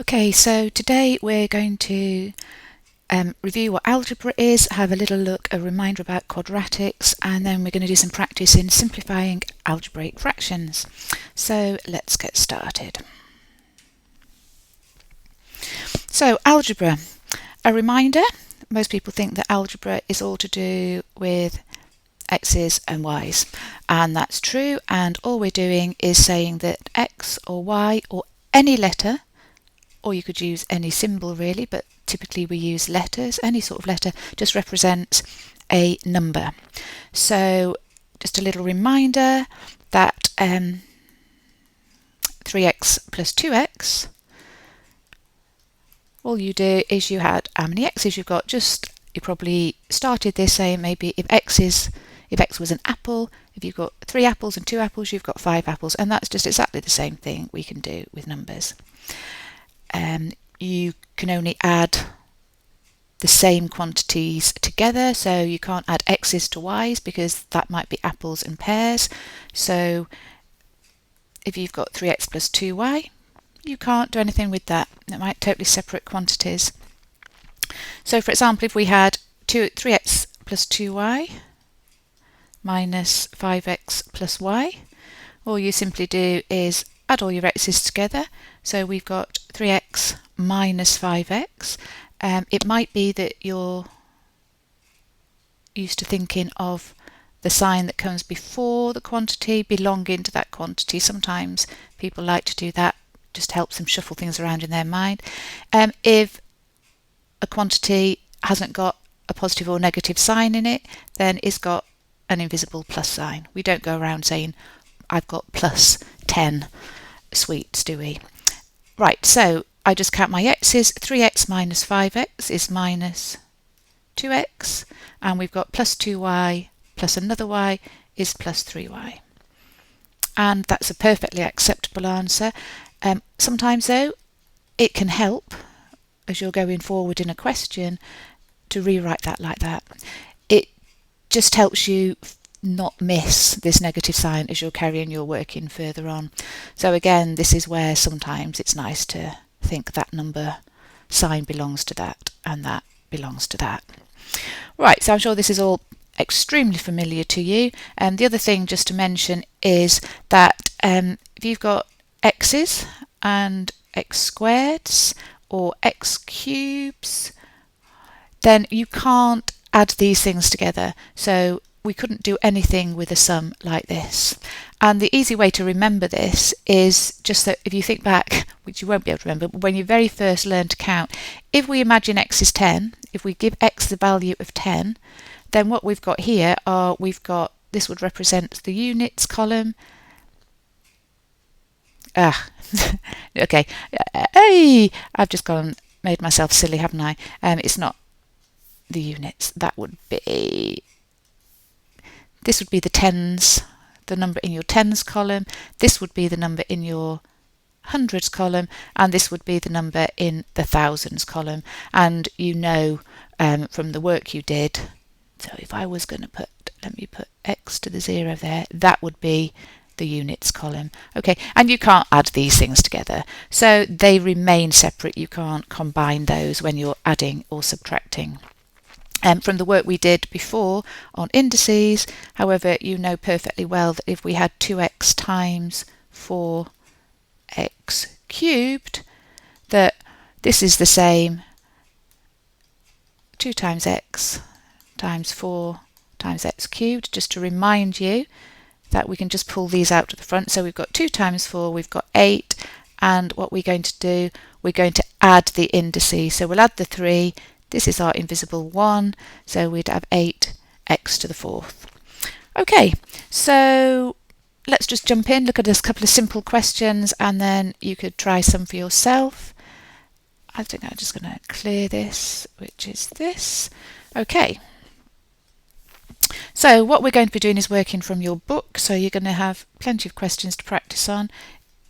Okay, so today we're going to review what algebra is, have a little look, a reminder about quadratics, and then we're going to do some practice in simplifying algebraic fractions. So let's get started. So algebra, a reminder, most people think that algebra is all to do with x's and y's, and that's true, and all we're doing is saying that x or y or any letter, or you could use any symbol really, but typically we use letters, any sort of letter just represents a number. So just a little reminder that 3x plus 2x, all you do is you had how many x's you've got. You probably started this saying maybe if x was an apple, if you've got 3 apples and 2 apples, you've got 5 apples, and that's just exactly the same thing we can do with numbers. You can only add the same quantities together, so you can't add x's to y's because that might be apples and pears. So if you've got 3x plus 2y, you can't do anything with that. It might totally separate quantities. So for example, if we had 3x plus 2y minus 5x plus y, all you simply do is add all your x's together. So we've got 3x minus 5x. It might be that you're used to thinking of the sign that comes before the quantity belonging to that quantity. Sometimes people like to do that, just helps them shuffle things around in their mind. If a quantity hasn't got a positive or negative sign in it, then it's got an invisible plus sign. We don't go around saying I've got plus 10 sweets, do we? Right, so I just count my x's. 3x minus 5x is minus 2x, and we've got plus 2y plus another y is plus 3y. And that's a perfectly acceptable answer. Sometimes though, it can help as you're going forward in a question to rewrite that like that. It just helps you not miss this negative sign as you're carrying your work in further on. So again, this is where sometimes it's nice to think that number sign belongs to that and that belongs to that. Right, so I'm sure this is all extremely familiar to you. And the other thing just to mention is that if you've got x's and x squareds or x cubes, then you can't add these things together. So we couldn't do anything with a sum like this. And the easy way to remember this is just that if you think back, which you won't be able to remember, but when you very first learn to count, if we imagine x is 10, if we give x the value of 10, then what we've got here are, this would represent the units column. Okay, hey, I've just made myself silly, haven't I? It's not the units, this would be the tens, the number in your tens column, this would be the number in your hundreds column, and this would be the number in the thousands column. And you know from the work you did, so if I was going to let me put x to the 0 there, that would be the units column. Okay, and you can't add these things together, so they remain separate. You can't combine those when you're adding or subtracting. From the work we did before on indices, however, you know perfectly well that if we had 2x times 4x cubed, that this is the same 2 times x times 4 times x cubed, just to remind you that we can just pull these out to the front. So we've got 2 times 4, we've got 8, and what we're going to do, we're going to add the indices. So we'll add the 3, this is our invisible 1, so we'd have 8x to the 4th. Okay, so let's just jump in, look at this couple of simple questions, and then you could try some for yourself. I think I'm just going to clear this, which is this. Okay. So what we're going to be doing is working from your book, so you're going to have plenty of questions to practice on.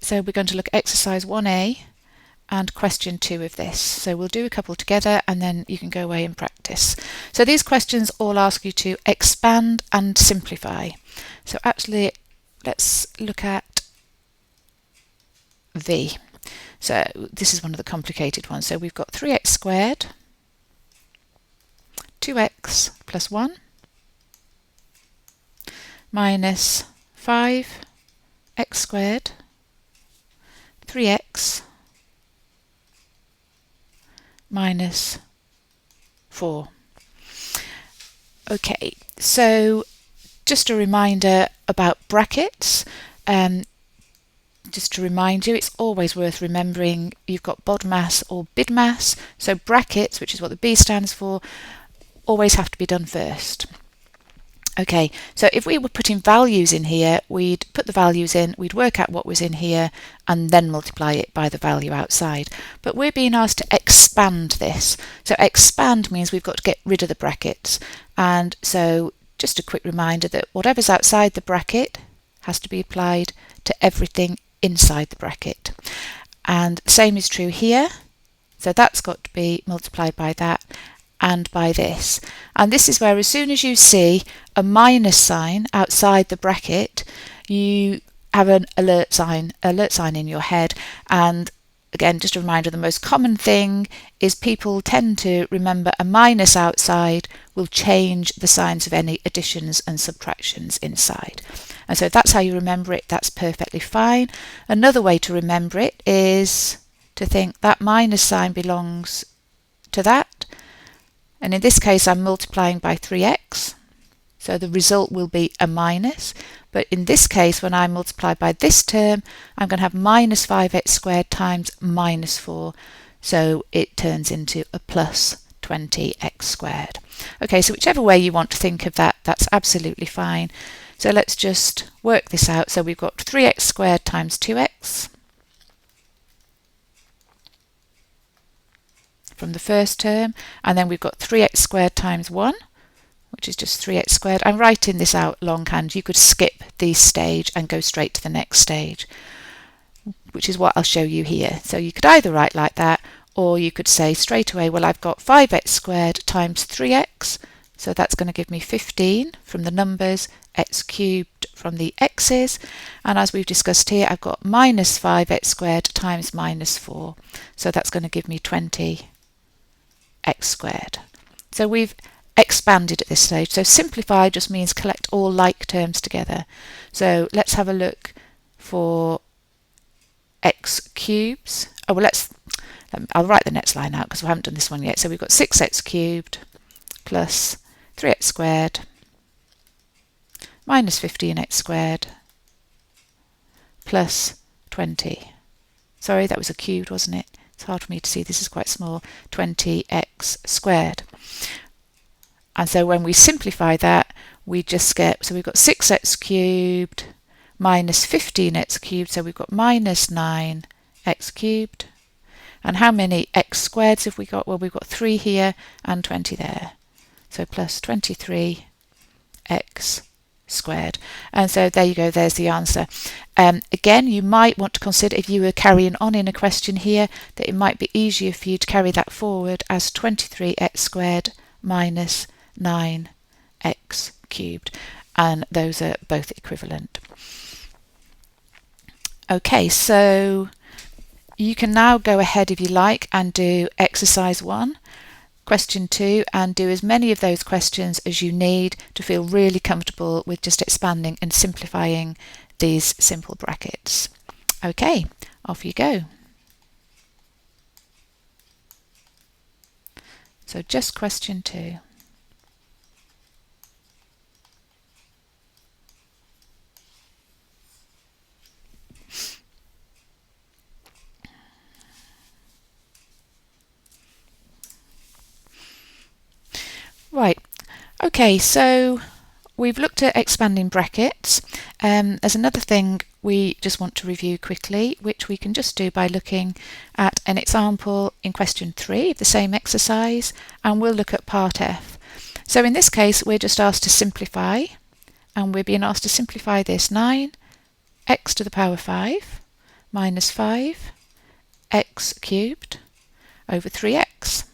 So we're going to look at exercise 1A and question 2 of this. So we'll do a couple together and then you can go away and practice. So these questions all ask you to expand and simplify. So actually let's look at V. So this is one of the complicated ones. So we've got 3x squared, 2x plus 1, minus 5x squared, 3x minus 4. Okay, so just a reminder about brackets. Just to remind you, it's always worth remembering you've got BODMAS or BIDMAS. So brackets, which is what the B stands for, always have to be done first. Okay, so if we were putting values in here, we'd put the values in, we'd work out what was in here, and then multiply it by the value outside. But we're being asked to expand this. So expand means we've got to get rid of the brackets. And so just a quick reminder that whatever's outside the bracket has to be applied to everything inside the bracket. And same is true here. So that's got to be multiplied by that and by this. And this is where as soon as you see a minus sign outside the bracket, you have an alert sign in your head. And again, just a reminder, the most common thing is people tend to remember a minus outside will change the signs of any additions and subtractions inside. And so if that's how you remember it, that's perfectly fine. Another way to remember it is to think that minus sign belongs to that. And in this case, I'm multiplying by 3x. So the result will be a minus. But in this case, when I multiply by this term, I'm going to have minus 5x squared times minus 4. So it turns into a plus 20x squared. Okay, so whichever way you want to think of that, that's absolutely fine. So let's just work this out. So we've got 3x squared times 2x from the first term, and then we've got 3x squared times 1, which is just 3x squared. I'm writing this out longhand. You could skip this stage and go straight to the next stage, which is what I'll show you here. So you could either write like that, or you could say straight away, well, I've got 5x squared times 3x, so that's going to give me 15 from the numbers, x cubed from the x's, and as we've discussed here, I've got minus 5x squared times minus 4, so that's going to give me 20x squared. So we've expanded at this stage. So simplify just means collect all like terms together. So let's have a look for x cubes. Oh, well, I'll write the next line out because we haven't done this one yet. So we've got 6x cubed plus 3x squared minus 15x squared plus 20. Sorry, that was a cubed, wasn't it? It's hard for me to see, this is quite small. 20x squared. And so when we simplify that, we just get, so we've got 6x cubed minus 15x cubed, so we've got minus 9x cubed. And how many x squareds have we got? Well, we've got 3 here and 20 there. So plus 23x squared. And so there you go, there's the answer. Again, you might want to consider, if you were carrying on in a question here, that it might be easier for you to carry that forward as 23x squared minus 9x cubed, and those are both equivalent. Okay, so you can now go ahead, if you like, and do exercise 1, question 2, and do as many of those questions as you need to feel really comfortable with just expanding and simplifying these simple brackets. Okay, off you go. So just question 2. Right, okay, so we've looked at expanding brackets. There's another thing we just want to review quickly, which we can just do by looking at an example in question 3 of the same exercise, and we'll look at part F. So in this case, we're just asked to simplify, and we're being asked to simplify this 9x to the power 5 minus 5x cubed over 3x.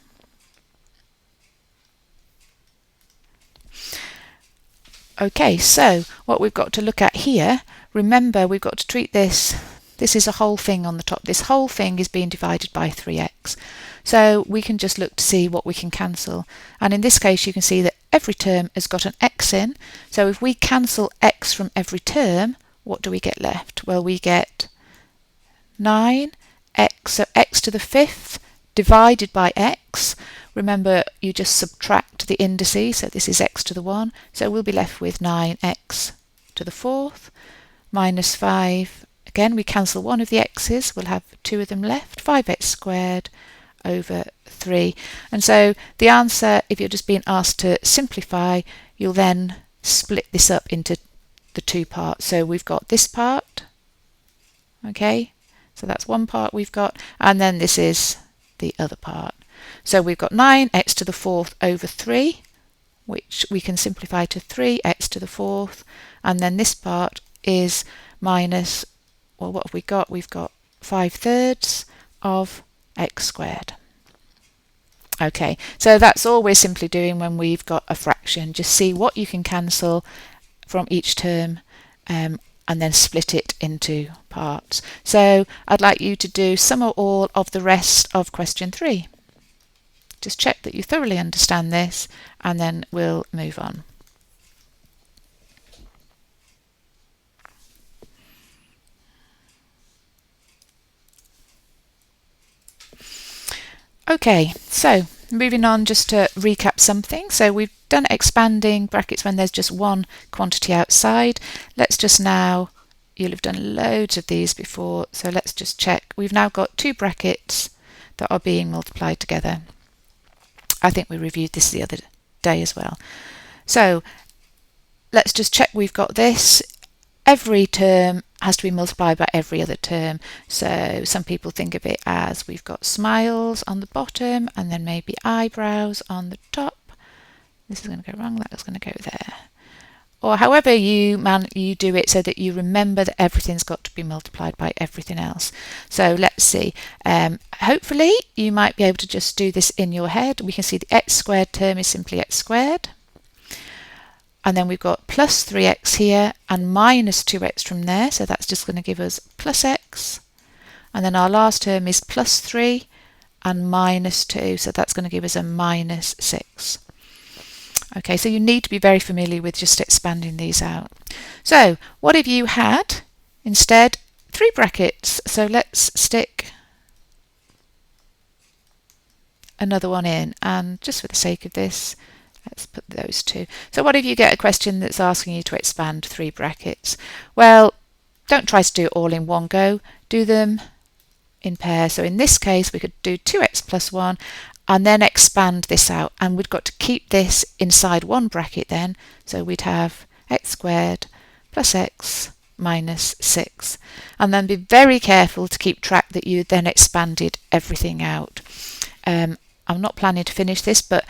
Okay, so what we've got to look at here, remember we've got to treat this This is a whole thing on the top. This whole thing is being divided by 3x. So we can just look to see what we can cancel. And in this case, you can see that every term has got an x in. So if we cancel x from every term, what do we get left? Well, we get 9x, so x to the 5th divided by x. Remember, you just subtract the indices, so this is x to the 1. So we'll be left with 9x to the 4th minus 5. Again, we cancel one of the x's, we'll have two of them left, 5x squared over 3. And so the answer, if you're just being asked to simplify, you'll then split this up into the two parts. So we've got this part, okay, so that's one part we've got, and then this is the other part. So we've got 9x to the 4th over 3, which we can simplify to 3x to the 4th, and then this part is minus, well, what have we got? We've got 5/3 of x squared. Okay, so that's all we're simply doing when we've got a fraction. Just see what you can cancel from each term and then split it into parts. So I'd like you to do some or all of the rest of question 3. Just check that you thoroughly understand this and then we'll move on. Okay, so moving on, just to recap something. So we've done expanding brackets when there's just one quantity outside. Let's just now, you'll have done loads of these before, so let's just check. We've now got two brackets that are being multiplied together. I think we reviewed this the other day as well. So let's just check we've got this. Every term has to be multiplied by every other term. So some people think of it as we've got smiles on the bottom and then maybe eyebrows on the top. This is going to go wrong, that's going to go there. Or however you do it so that you remember that everything's got to be multiplied by everything else. So let's see. Hopefully you might be able to just do this in your head. We can see the x squared term is simply x squared. And then we've got plus 3x here and minus 2x from there. So that's just going to give us plus x. And then our last term is plus 3 and minus 2. So that's going to give us a minus 6. Okay, so you need to be very familiar with just expanding these out. So what if you had instead 3 brackets? So let's stick another one in, and just for the sake of this, let's put those two. So what if you get a question that's asking you to expand 3 brackets? Well, don't try to do it all in one go. Do them in pairs. So in this case, we could do 2x plus 1 and then expand this out. And we've got to keep this inside one bracket then. So we'd have x squared plus x minus 6. And then be very careful to keep track that you then expanded everything out. I'm not planning to finish this, but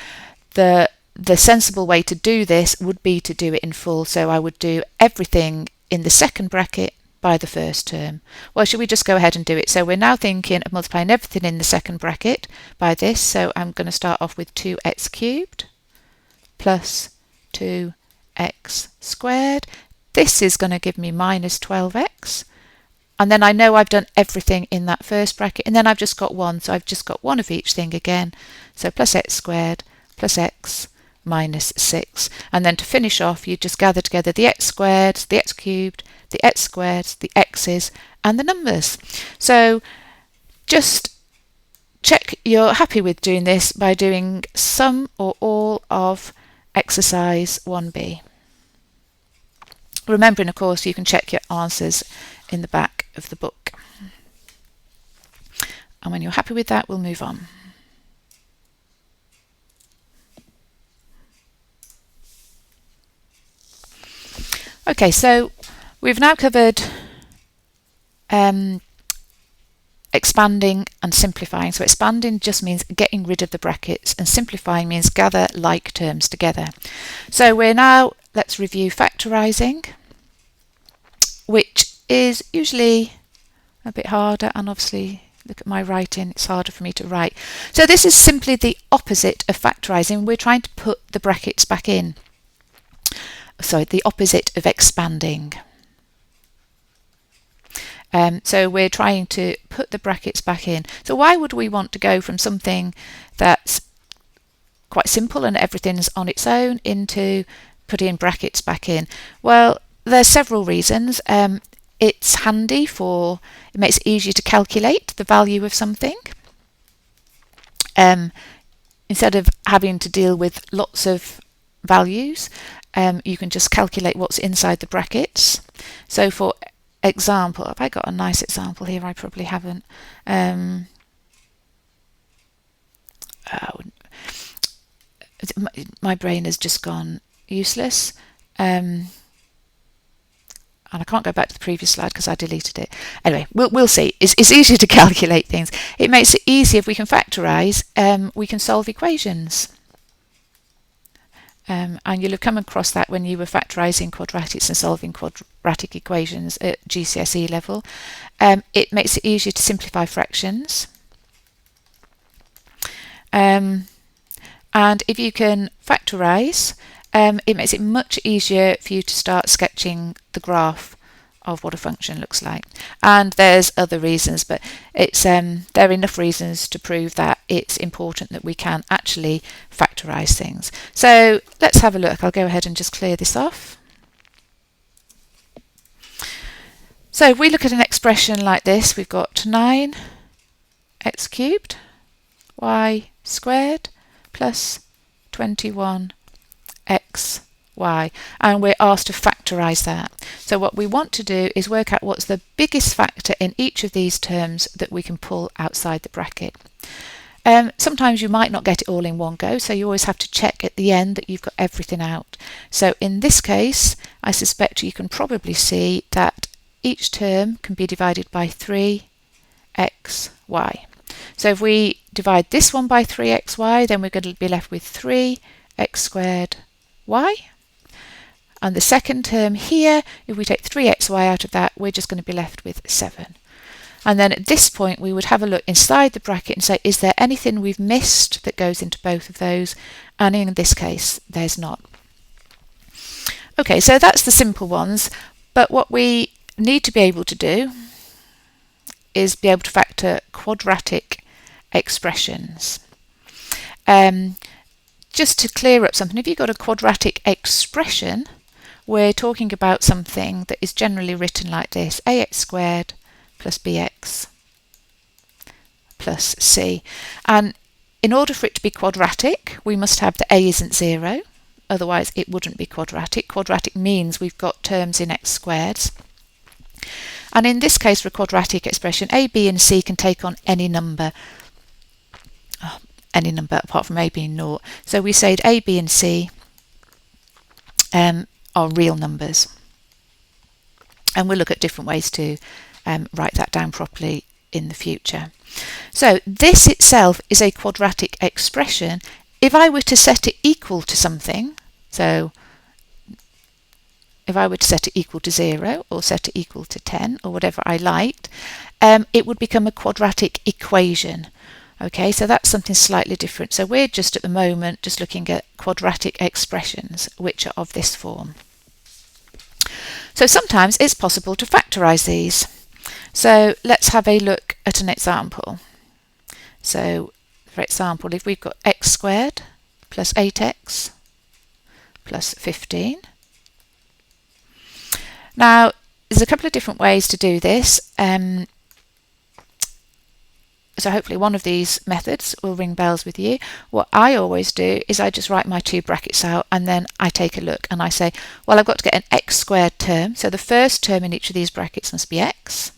the sensible way to do this would be to do it in full. So I would do everything in the second bracket by the first term. Well, should we just go ahead and do it? So we're now thinking of multiplying everything in the second bracket by this. So I'm going to start off with 2x cubed plus 2x squared. This is going to give me minus 12x. And then I know I've done everything in that first bracket, and then I've just got one. So I've just got one of each thing again. So plus x squared plus x minus 6. And then to finish off, you just gather together the x squared, the x cubed, the x squared, the x's, and the numbers. So just check you're happy with doing this by doing some or all of exercise 1b. Remembering, of course, you can check your answers in the back of the book. And when you're happy with that, we'll move on. Okay, so we've now covered expanding and simplifying. So expanding just means getting rid of the brackets, and simplifying means gather like terms together. So we're now, let's review factorising, which is usually a bit harder, and obviously look at my writing, it's harder for me to write. So this is simply the opposite of factorising. We're trying to put the brackets back in. So the opposite of expanding. So we're trying to put the brackets back in. So why would we want to go from something that's quite simple and everything's on its own into putting brackets back in? Well, there's several reasons. It's handy it makes it easier to calculate the value of something. Instead of having to deal with lots of values, you can just calculate what's inside the brackets. So for example, have I got a nice example here? I probably haven't. My brain has just gone useless. And I can't go back to the previous slide because I deleted it. Anyway, we'll see. It's easier to calculate things. It makes it easier if we can factorise. We can solve equations. And you'll have come across that when you were factorising quadratics and solving quadratic equations at GCSE level. It makes it easier to simplify fractions. And if you can factorise, it makes it much easier for you to start sketching the graph of what a function looks like. And there's other reasons, but it's there are enough reasons to prove that it's important that we can actually factorise things. So let's have a look. I'll go ahead and just clear this off. So if we look at an expression like this, we've got 9x cubed y squared plus 21 x, y, and we're asked to factorise that. So what we want to do is work out what's the biggest factor in each of these terms that we can pull outside the bracket. Sometimes you might not get it all in one go, so you always have to check at the end that you've got everything out. So in this case, I suspect you can probably see that each term can be divided by 3xy. So if we divide this one by 3xy, then we're going to be left with 3x squared y. And the second term here, if we take 3xy out of that, we're just going to be left with 7. And then at this point, we would have a look inside the bracket and say, is there anything we've missed that goes into both of those? And in this case, there's not. Okay, so that's the simple ones. But what we need to be able to do is be able to factor quadratic expressions. Just to clear up something, if you've got a quadratic expression, we're talking about something that is generally written like this: ax squared plus bx plus c. And in order for it to be quadratic, we must have the a isn't 0, otherwise it wouldn't be quadratic. Quadratic means we've got terms in x squareds. And in this case, for a quadratic expression, a, b and c can take on any number. Any number apart from a being 0. So we say a, b and c are real numbers. And we'll look at different ways to write that down properly in the future. So this itself is a quadratic expression. If I were to set it equal to something, so if I were to set it equal to 0 or set it equal to 10 or whatever I liked, it would become a quadratic equation. Okay, so that's something slightly different. So we're just at the moment just looking at quadratic expressions which are of this form. So sometimes it's possible to factorise these. So let's have a look at an example. So for example, if we've got x squared plus 8x plus 15. Now there's a couple of different ways to do this. So hopefully one of these methods will ring bells with you. What I always do is I just write my two brackets out and then I take a look and I say, well, I've got to get an x squared term. So the first term in each of these brackets must be x.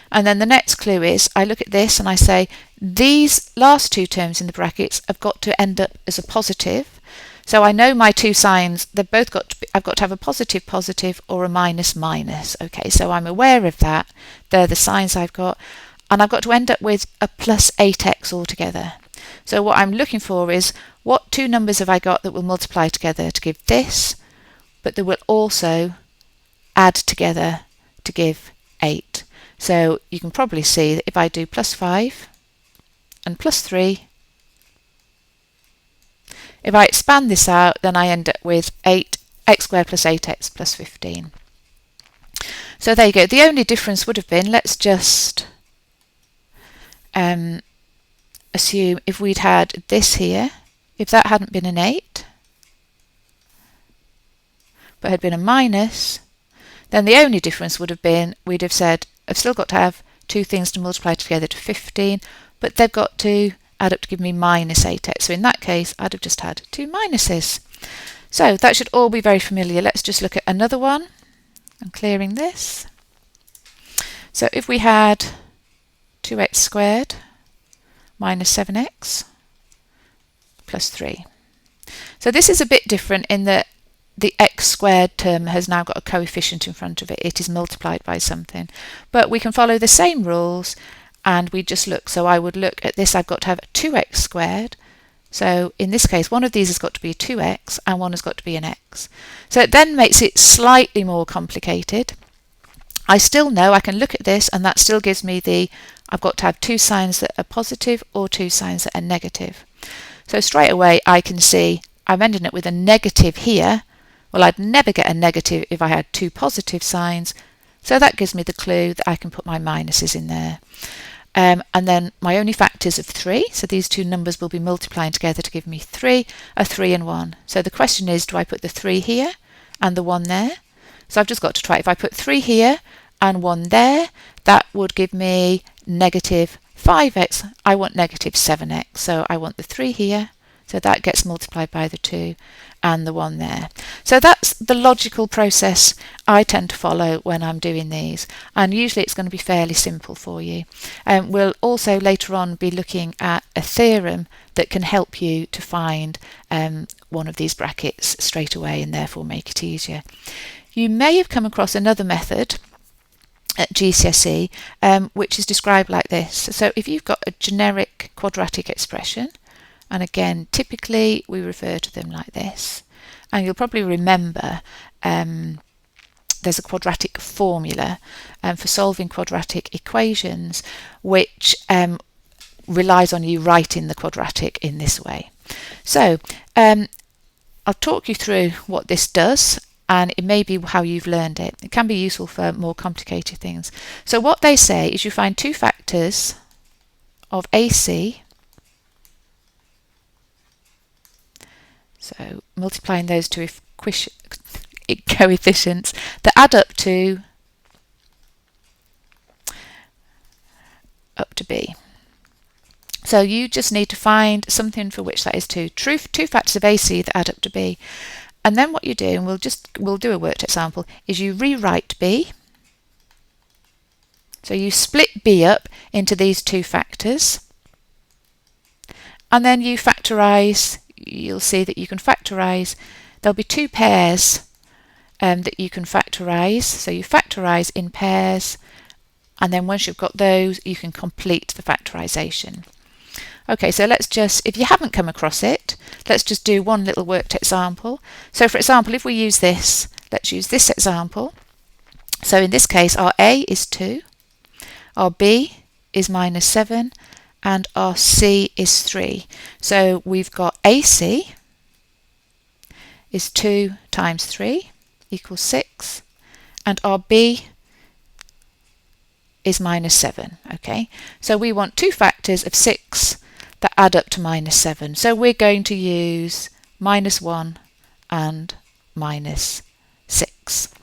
And then the next clue is I look at this and I say, these last two terms in the brackets have got to end up as a positive. So I know my two signs, they've both got to be, I've got to have a positive positive or a minus minus. Okay, so I'm aware of that. They're the signs I've got. And I've got to end up with a plus 8x altogether. So what I'm looking for is what two numbers have I got that will multiply together to give this, but that will also add together to give 8. So you can probably see that if I do plus 5 and plus 3, if I expand this out, then I end up with 8x squared plus 8x plus 15. So there you go. The only difference would have been, let's just assume if we'd had this here, if that hadn't been an 8, but had been a minus, then the only difference would have been, we'd have said, I've still got to have two things to multiply together to 15, but they've got to add up to give me minus 8x. So in that case, I'd have just had two minuses. So that should all be very familiar. Let's just look at another one. I'm clearing this. So if we had 2x squared minus 7x plus 3. So this is a bit different in that the x squared term has now got a coefficient in front of it. It is multiplied by something. But we can follow the same rules and we just look. So I would look at this. I've got to have 2x squared. So in this case, one of these has got to be a 2x and one has got to be an x. So it then makes it slightly more complicated. I still know I can look at this and that still gives me I've got to have two signs that are positive or two signs that are negative. So straight away I can see I'm ending up with a negative here. Well, I'd never get a negative if I had two positive signs. So that gives me the clue that I can put my minuses in there. And then my only factors of 3, so these two numbers will be multiplying together to give me 3, are 3 and 1. So the question is, do I put the 3 here and the 1 there? So I've just got to try. If I put 3 here and 1 there, that would give me negative 5x. I want negative 7x. So I want the 3 here. So that gets multiplied by the 2 and the 1 there. So that's the logical process I tend to follow when I'm doing these. And usually it's going to be fairly simple for you. We'll also later on be looking at a theorem that can help you to find one of these brackets straight away and therefore make it easier. You may have come across another method at GCSE which is described like this. So if you've got a generic quadratic expression, and again, typically we refer to them like this. And you'll probably remember there's a quadratic formula for solving quadratic equations, which relies on you writing the quadratic in this way. So I'll talk you through what this does, and it may be how you've learned it. It can be useful for more complicated things. So what they say is you find two factors of AC. So multiplying those two coefficients that add up to B. So you just need to find something for which that is two factors of AC that add up to B. And then what you do, and we'll do a worked example, is you rewrite B. So you split B up into these two factors, and then you factorise. You'll see that you can factorise. There'll be two pairs that you can factorise. So you factorise in pairs, and then once you've got those, you can complete the factorisation. Okay, so let's just, if you haven't come across it, let's just do one little worked example. So for example, if we use this, let's use this example. So in this case, our A is 2, our B is minus 7, and our C is 3. So we've got AC is 2 times 3 equals 6, and our B is minus 7. Okay, so we want two factors of 6 that add up to minus 7. So we're going to use minus 1 and minus 6.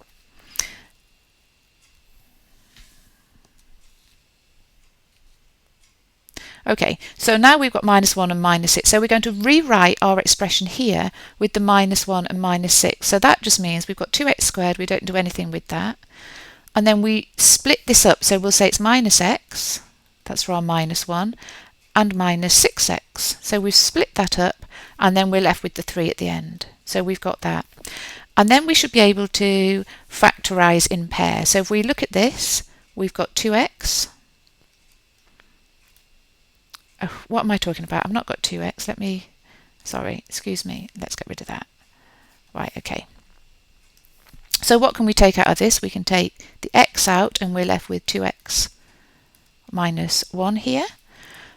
Okay, so now we've got minus 1 and minus 6. So we're going to rewrite our expression here with the minus 1 and minus 6. So that just means we've got 2x squared. We don't do anything with that. And then we split this up. So we'll say it's minus x. That's for our minus 1. And minus 6x. So we've split that up. And then we're left with the 3 at the end. So we've got that. And then we should be able to factorise in pairs. So if we look at this, we've got 2x. Oh, what am I talking about? I've not got 2x. Sorry, excuse me. Let's get rid of that. Right, okay. So what can we take out of this? We can take the x out and we're left with 2x minus 1 here.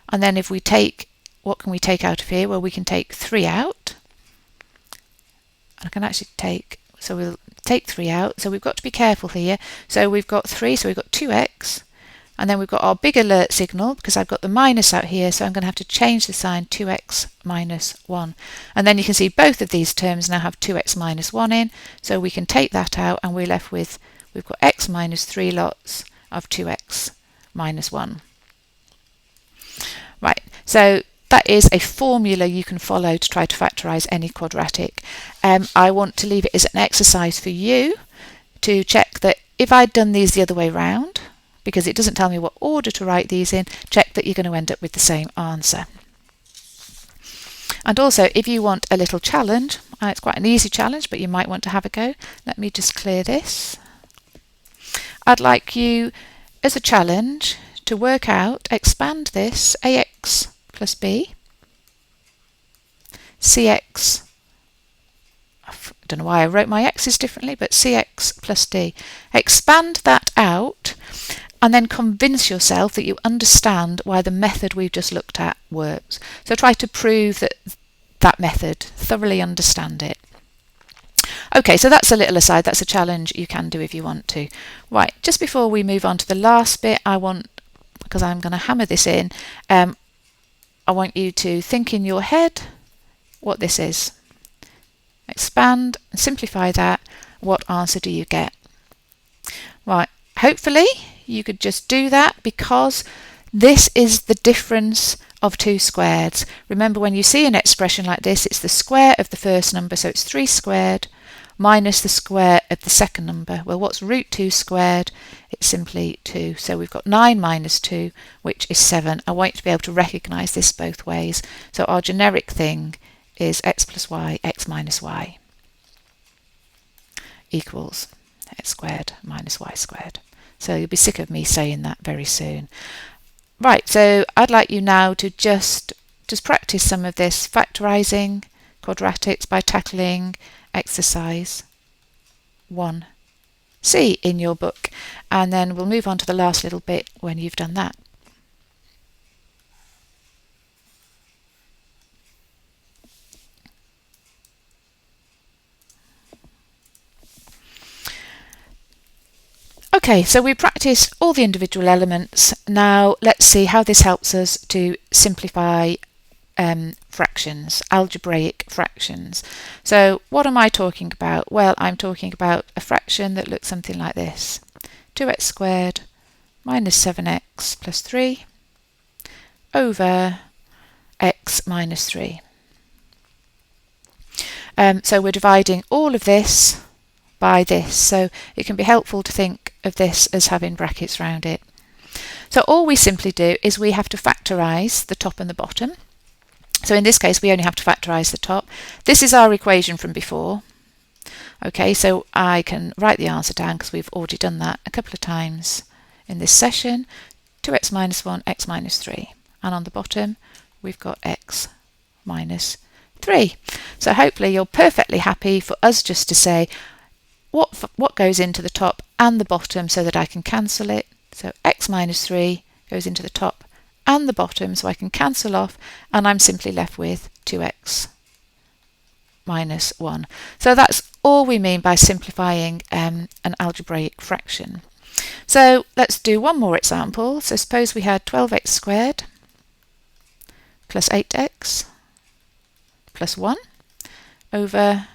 And then if we take, what can we take out of here? Well, we can take 3 out. I can actually take, so we'll take 3 out, so we've got to be careful here. So we've got 3, so we've got 2x, and then we've got our big alert signal because I've got the minus out here, so I'm going to have to change the sign 2x minus 1. And then you can see both of these terms now have 2x minus 1 in, so we can take that out and we're left with, we've got x minus 3 lots of 2x minus 1. Right, so that is a formula you can follow to try to factorise any quadratic. I want to leave it as an exercise for you to check that if I'd done these the other way round, because it doesn't tell me what order to write these in, check that you're going to end up with the same answer. And also, if you want a little challenge, it's quite an easy challenge, but you might want to have a go. Let me just clear this. I'd like you, as a challenge, to work out, expand this ax plus b, cx, I don't know why I wrote my x's differently, but cx plus d. Expand that out and then convince yourself that you understand why the method we've just looked at works. So try to prove that that method, thoroughly understand it. Okay, so that's a little aside, that's a challenge you can do if you want to. Right, just before we move on to the last bit, because I'm going to hammer this in, I want you to think in your head what this is. Expand and simplify that. What answer do you get? Right, hopefully you could just do that because this is the difference of two squareds. Remember, when you see an expression like this, it's the square of the first number, so it's 3 squared minus the square of the second number. Well, what's root 2 squared? It's simply 2. So we've got 9 minus 2, which is 7. I want you to be able to recognise this both ways. So our generic thing is x plus y, x minus y equals x squared minus y squared. So you'll be sick of me saying that very soon. Right, so I'd like you now to just practice some of this factorising quadratics by tackling exercise 1C in your book, and then we'll move on to the last little bit when you've done that. Okay, so we practiced all the individual elements. Now let's see how this helps us to simplify fractions, algebraic fractions. So what am I talking about? Well, I'm talking about a fraction that looks something like this. 2x squared minus 7x plus 3 over x minus 3. So we're dividing all of this by this, so it can be helpful to think of this as having brackets round it. So all we simply do is we have to factorise the top and the bottom. So in this case we only have to factorise the top. This is our equation from before. Okay, so I can write the answer down because we've already done that a couple of times in this session. 2x minus 1, x minus 3. And on the bottom we've got x minus 3. So hopefully you're perfectly happy for us just to say what goes into the top and the bottom so that I can cancel it. So x minus 3 goes into the top and the bottom, so I can cancel off, and I'm simply left with 2x minus 1. So that's all we mean by simplifying an algebraic fraction. So let's do one more example. So suppose we had 12x squared plus 8x plus 1 over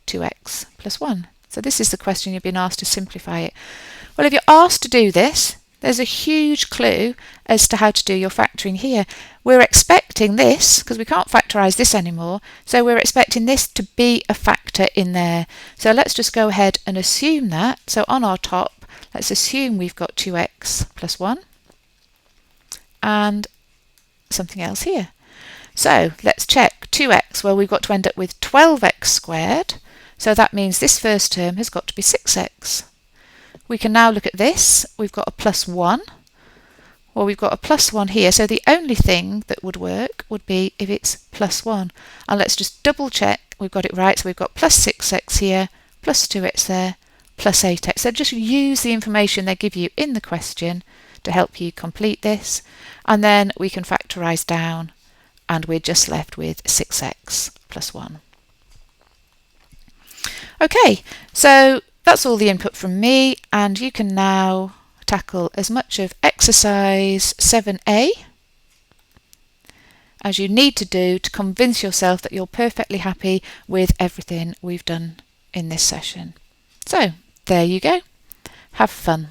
2x plus 1. So this is the question you've been asked to simplify it. Well, if you're asked to do this, there's a huge clue as to how to do your factoring here. We're expecting this, because we can't factorise this anymore, so we're expecting this to be a factor in there. So let's just go ahead and assume that. So on our top, let's assume we've got 2x plus 1 and something else here. So let's check 2x. Well, we've got to end up with 12x squared. So that means this first term has got to be 6x. We can now look at this. We've got a plus 1. Well, we've got a plus 1 here. So the only thing that would work would be if it's plus 1. And let's just double check we've got it right. So we've got plus 6x here, plus 2x there, plus 8x. So just use the information they give you in the question to help you complete this. And then we can factorise down, and we're just left with 6x plus 1. Okay, so that's all the input from me, and you can now tackle as much of exercise 7a as you need to do to convince yourself that you're perfectly happy with everything we've done in this session. So there you go. Have fun.